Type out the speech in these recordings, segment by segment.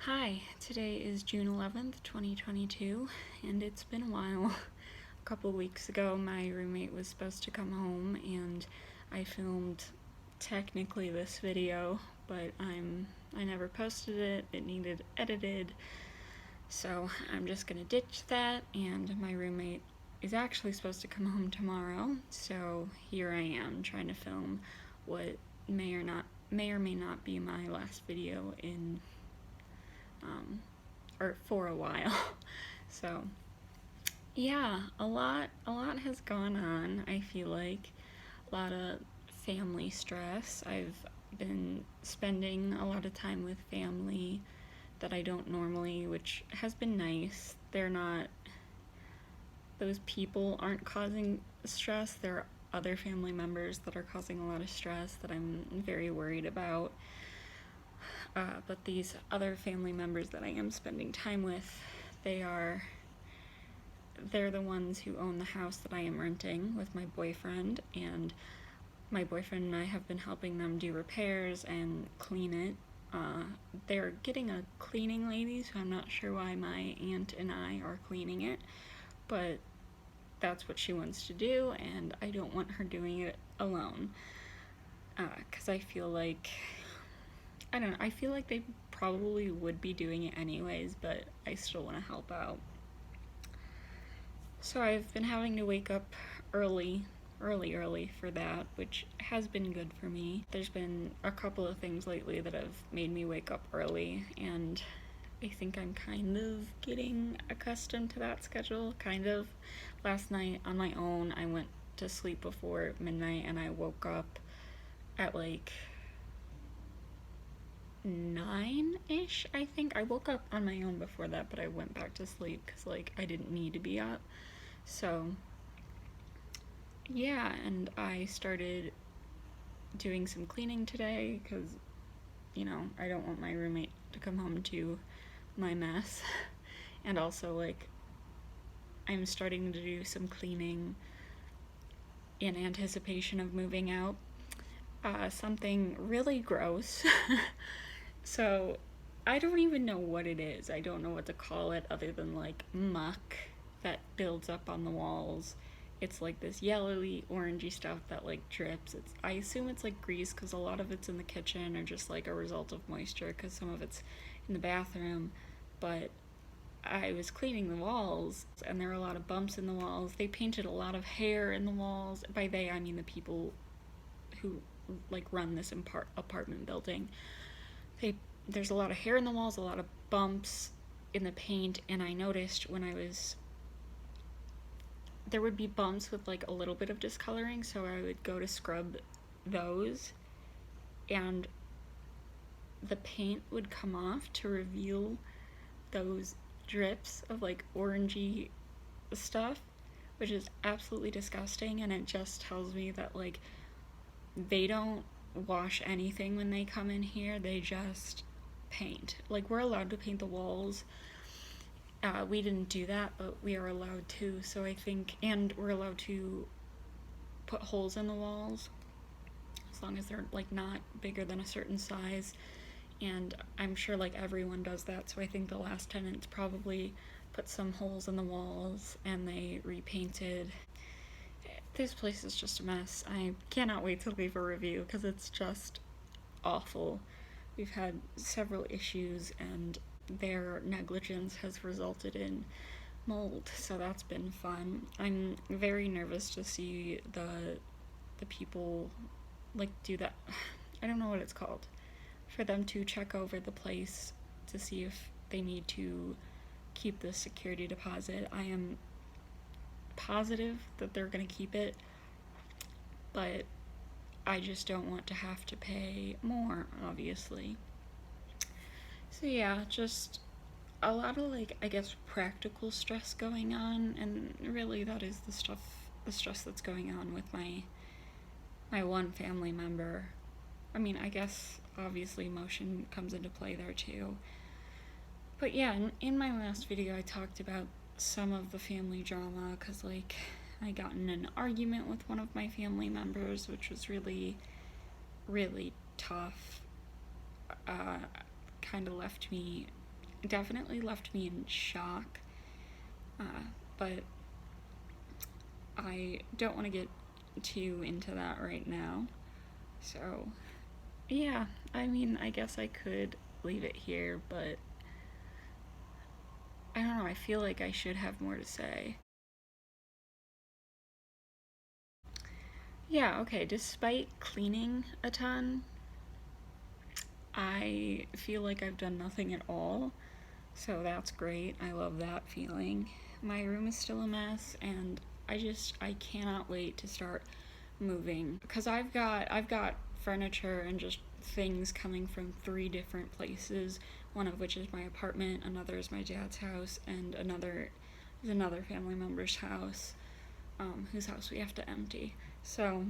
Hi, today is June 11th, 2022, and it's been a while. A couple weeks ago, my roommate was supposed to come home, and I filmed technically this video, but I never posted it. It needed edited, so I'm just gonna ditch that, and my roommate is actually supposed to come home tomorrow, so here I am trying to film what may or may not be my last video in or for a while. So yeah, a lot has gone on. I feel like a lot of family stress. I've been spending a lot of time with family that I don't normally, which has been nice. They're not, those people aren't causing stress. There are other family members that are causing a lot of stress that I'm very worried about. But these other family members that I am spending time with, they're the ones who own the house that I am renting with my boyfriend, and my boyfriend and I have been helping them do repairs and clean it. They're getting a cleaning lady, so I'm not sure why my aunt and I are cleaning it, but that's what she wants to do, and I don't want her doing it alone. Because I feel like, I don't know, I feel like they probably would be doing it anyways, but I still want to help out. So I've been having to wake up early for that, which has been good for me. There's been a couple of things lately that have made me wake up early, and I think I'm kind of getting accustomed to that schedule, kind of. Last night on my own, I went to sleep before midnight and I woke up at like 9-ish, I think. I woke up on my own before that, but I went back to sleep because like I didn't need to be up. So yeah, and I started doing some cleaning today because, you know, I don't want my roommate to come home to my mess. And also, like, I'm starting to do some cleaning in anticipation of moving out. Something really gross. So, I don't even know what it is. I don't know what to call it other than like muck that builds up on the walls. It's like this yellowy, orangey stuff that like drips. I assume it's like grease because a lot of it's in the kitchen or just like a result of moisture because some of it's in the bathroom. But I was cleaning the walls and there were a lot of bumps in the walls. They painted a lot of hair in the walls. By they, I mean the people who like run this apartment building. There's a lot of hair in the walls, a lot of bumps in the paint, and I noticed when there would be bumps with like a little bit of discoloring, so I would go to scrub those, and the paint would come off to reveal those drips of like orangey stuff, which is absolutely disgusting, and it just tells me that like they don't wash anything when they come in here. They just paint. Like, we're allowed to paint the walls. We didn't do that, but we are allowed to, so I think, and we're allowed to put holes in the walls as long as they're like not bigger than a certain size, and I'm sure like everyone does that, so I think the last tenants probably put some holes in the walls and they repainted. This place is just a mess. I cannot wait to leave a review because it's just awful. We've had several issues and their negligence has resulted in mold, so that's been fun. I'm very nervous to see the people like do that. I don't know what it's called. For them to check over the place to see if they need to keep the security deposit. I am positive that they're going to keep it, but I just don't want to have to pay more, obviously. So yeah, just a lot of like, I guess, practical stress going on, and really that is the stress that's going on with my one family member. I mean, I guess obviously emotion comes into play there too. But yeah, in my last video I talked about some of the family drama because like I got in an argument with one of my family members, which was really tough. Kind of left me definitely left me in shock, but I don't want to get too into that right now. So, yeah, I mean, I guess I could leave it here, but I don't know, I feel like I should have more to say. Yeah, okay, despite cleaning a ton, I feel like I've done nothing at all. So that's great. I love that feeling. My room is still a mess, and I cannot wait to start moving because I've got furniture and just things coming from three different places. One of which is my apartment, another is my dad's house, and another is another family member's house, whose house we have to empty. So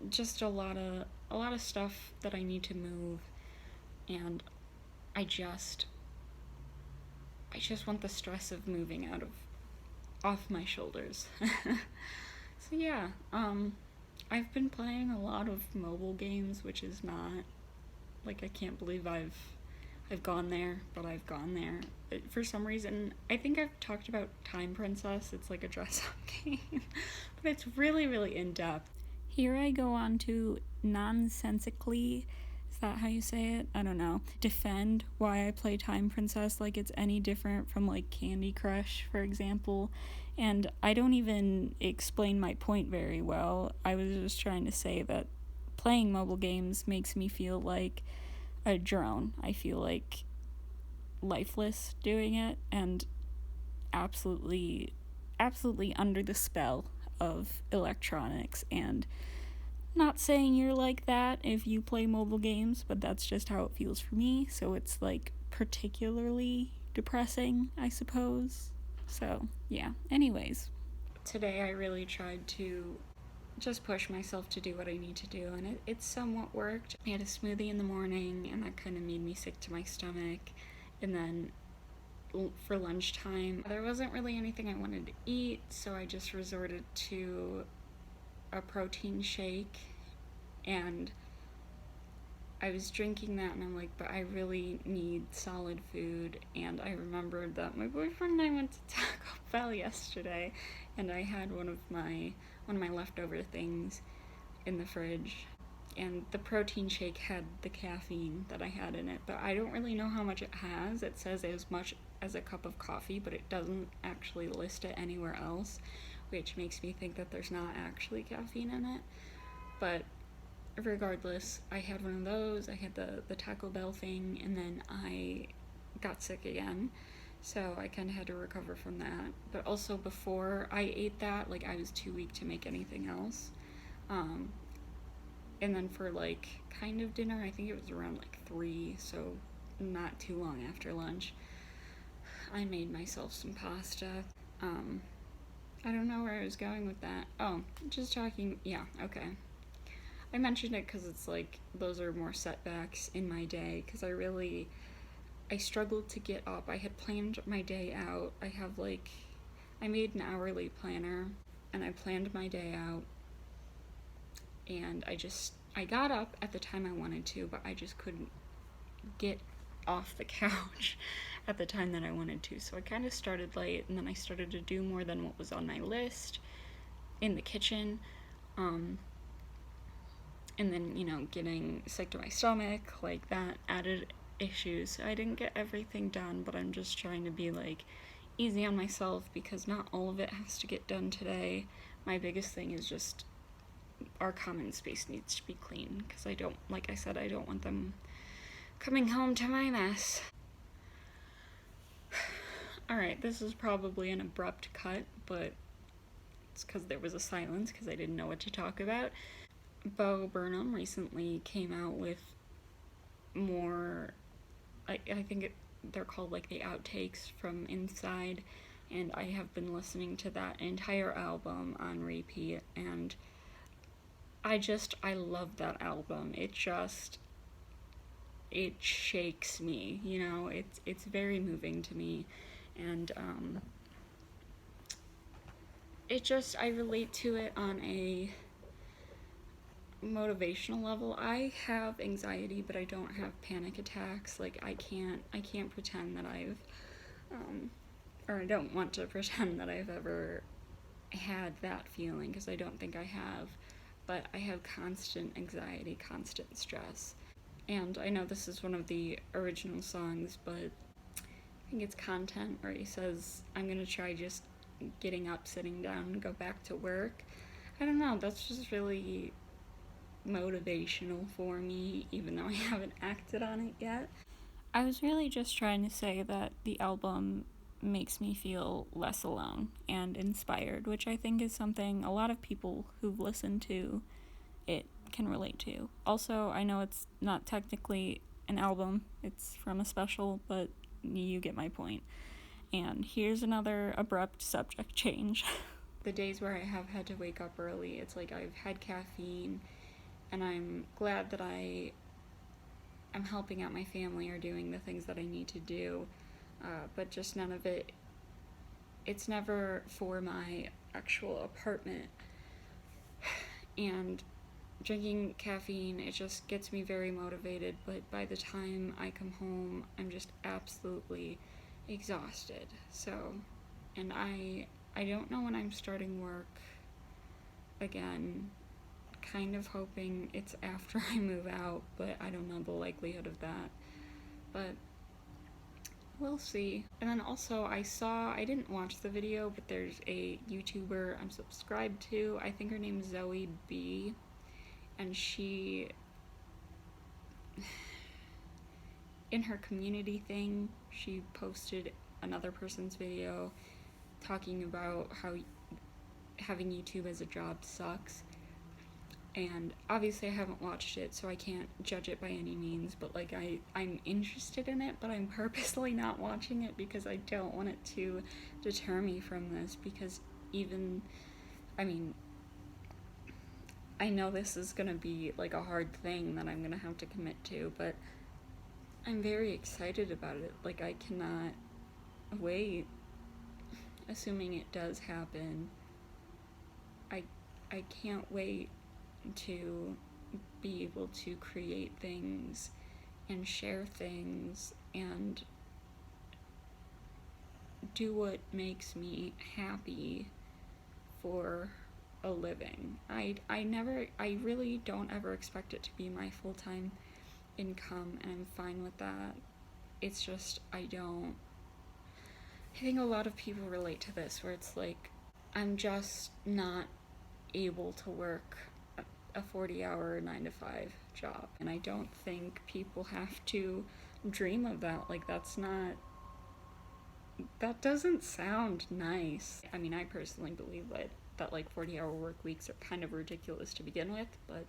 just a lot of stuff that I need to move, and I just I just want the stress of moving out of off my shoulders. So yeah, I've been playing a lot of mobile games, which is not like I can't believe I've gone there, but I've gone there. For some reason, I think I've talked about Time Princess. It's like a dress-up game, but it's really, really in depth. Here I go on to nonsensically, is that how you say it? I don't know. Defend why I play Time Princess like it's any different from like Candy Crush, for example. And I don't even explain my point very well. I was just trying to say that playing mobile games makes me feel like a drone. I feel like lifeless doing it and absolutely absolutely under the spell of electronics. And not saying you're like that if you play mobile games, but that's just how it feels for me. So it's like particularly depressing, I suppose. So, yeah. Anyways, today I really tried to just push myself to do what I need to do, and it somewhat worked. I had a smoothie in the morning, and that kind of made me sick to my stomach. And then for lunchtime, there wasn't really anything I wanted to eat, so I just resorted to a protein shake, and I was drinking that, and I'm like, but I really need solid food. And I remembered that my boyfriend and I went to Taco Bell yesterday, and I had one of my leftover things in the fridge, and the protein shake had the caffeine that I had in it, but I don't really know how much it has. It says as much as a cup of coffee, but it doesn't actually list it anywhere else, which makes me think that there's not actually caffeine in it. But regardless, I had one of those. I had the Taco Bell thing, and then I got sick again. So I kind of had to recover from that. But also before I ate that, like I was too weak to make anything else. Um, and then for like kind of dinner, I think it was around like 3, so not too long after lunch, I made myself some pasta. Um, I don't know where I was going with that. Oh, just talking. Yeah, okay. I mentioned it because it's like those are more setbacks in my day because I struggled to get up. I had planned my day out. I made an hourly planner and I planned my day out, and I got up at the time I wanted to, but I just couldn't get off the couch at the time that I wanted to. So I kind of started late, and then I started to do more than what was on my list in the kitchen. And then, getting sick to my stomach, like that added issues. So I didn't get everything done, but I'm just trying to be like easy on myself because not all of it has to get done today. My biggest thing is just our common space needs to be clean because like I said, I don't want them coming home to my mess. Alright, this is probably an abrupt cut, but it's because there was a silence because I didn't know what to talk about. Bo Burnham recently came out with more, I think they're called like the outtakes from Inside, and I have been listening to that entire album on repeat, and I love that album. It shakes me, it's very moving to me, and I relate to it on motivational level, I have anxiety, but I don't have panic attacks. Like, I can't pretend that I've, or I don't want to pretend that I've ever had that feeling, because I don't think I have. But I have constant anxiety, constant stress. And I know this is one of the original songs, but I think it's Content where he says, I'm gonna try just getting up, sitting down, and go back to work. I don't know, that's just really motivational for me, even though I haven't acted on it yet. I was really just trying to say that the album makes me feel less alone and inspired, which I think is something a lot of people who've listened to it can relate to. Also, I know it's not technically an album, it's from a special, but you get my point. And here's another abrupt subject change. The days where I have had to wake up early, it's like I've had caffeine, and I'm glad that I'm helping out my family or doing the things that I need to do, but just none of it, it's never for my actual apartment. And drinking caffeine, it just gets me very motivated, but by the time I come home, I'm just absolutely exhausted. So, and I don't know when I'm starting work again. Kind of hoping it's after I move out, but I don't know the likelihood of that. But we'll see. And then also, I didn't watch the video, but there's a YouTuber I'm subscribed to. I think her name is Zoe B. And she, in her community thing, she posted another person's video talking about how having YouTube as a job sucks. And obviously I haven't watched it, so I can't judge it by any means, but like I'm interested in it, but I'm purposely not watching it because I don't want it to deter me from this, because even, I mean, I know this is gonna be like a hard thing that I'm gonna have to commit to, but I'm very excited about it. Like, I cannot wait, assuming it does happen. I can't wait to be able to create things and share things and do what makes me happy for a living. I really don't ever expect it to be my full-time income, and I'm fine with that. It's just, I think a lot of people relate to this, where it's like, I'm just not able to work a 40-hour 9-to-5 job, and I don't think people have to dream of that. Like, that doesn't sound nice. I mean, I personally believe that like 40-hour work weeks are kind of ridiculous to begin with, but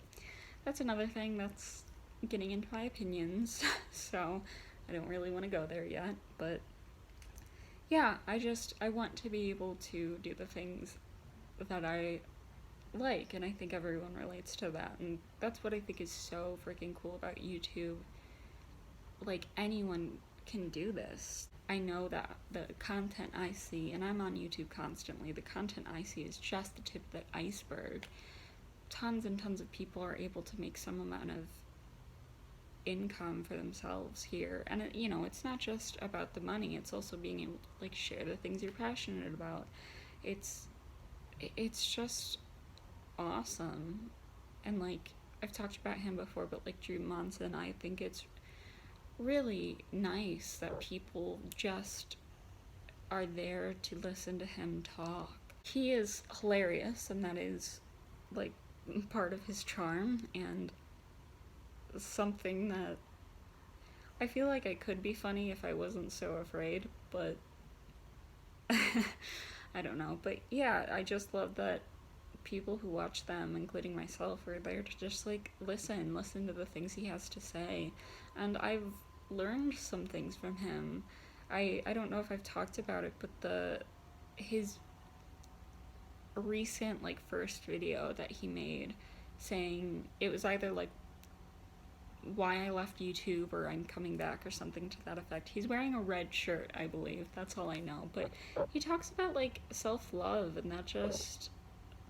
that's another thing that's getting into my opinions, so I don't really want to go there yet. But yeah, I want to be able to do the things that I like, and I think everyone relates to that, and that's what I think is so freaking cool about YouTube. Like, anyone can do this. I know that the content I see, and I'm on YouTube constantly, the content I see is just the tip of the iceberg. Tons and tons of people are able to make some amount of income for themselves here, and it's not just about the money, it's also being able to like share the things you're passionate about. It's just awesome. And like, I've talked about him before, but like Drew Monson, I think it's really nice that people just are there to listen to him talk. He is hilarious, and that is like part of his charm, and something that I feel like I could be funny if I wasn't so afraid, but I don't know. But yeah, I just love that people who watch them, including myself, are there to just like listen to the things he has to say. And I've learned some things from him. I don't know if I've talked about it, but his recent like first video that he made, saying it was either like why I left YouTube or I'm coming back or something to that effect. He's wearing a red shirt, I believe. That's all I know. But he talks about like self-love, and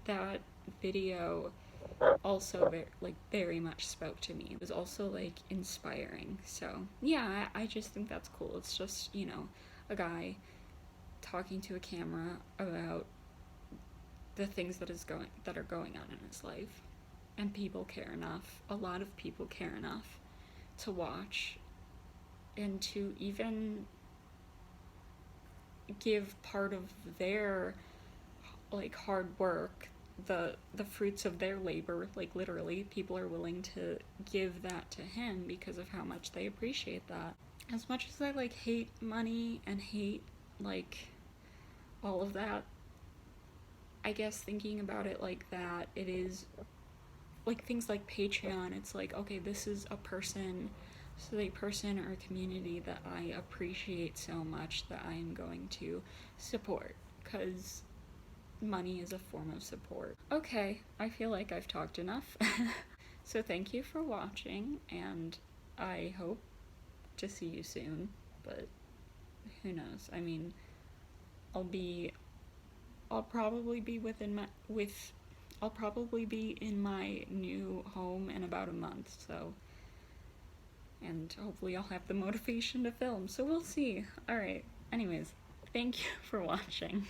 that video also very much spoke to me. It was also like inspiring. So yeah, I just think that's cool. It's just, you know, a guy talking to a camera about the things that are going on in his life. And people care enough. A lot of people care enough to watch and to even give part of their like hard work, the fruits of their labor, like literally people are willing to give that to him because of how much they appreciate that. As much as I like hate money and hate like all of that, I guess thinking about it like that, it is like things like Patreon, it's like, okay, this is a person, so a person or a community that I appreciate so much that I am going to support because money is a form of support. Okay, I feel like I've talked enough. So thank you for watching, and I hope to see you soon, but who knows? I mean, I'll be I'll probably be I'll probably be in my new home in about a month, so and hopefully I'll have the motivation to film. So we'll see. All right. Anyways, thank you for watching.